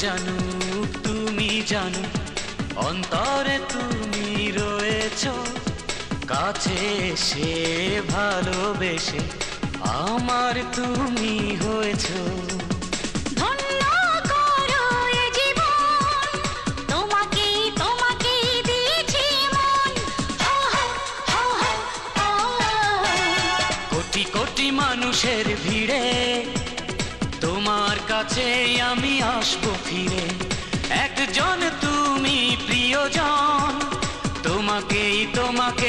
জানুক তুমি জানো অন্তরে তুমি রয়েছো, কাছে এসে ভালোবেসে আমার তুমি হয়েছো। ধন্য করো এ জীবন, তোমাকে তোমাকে দিয়েছি মন। হো হো হো হো হো। কোটি কোটি মানুষের ভিড়ে তোমার কাছে আমি আসবো ফিরে। একজন তুমি প্রিয়জন, তোমাকেই তোমাকে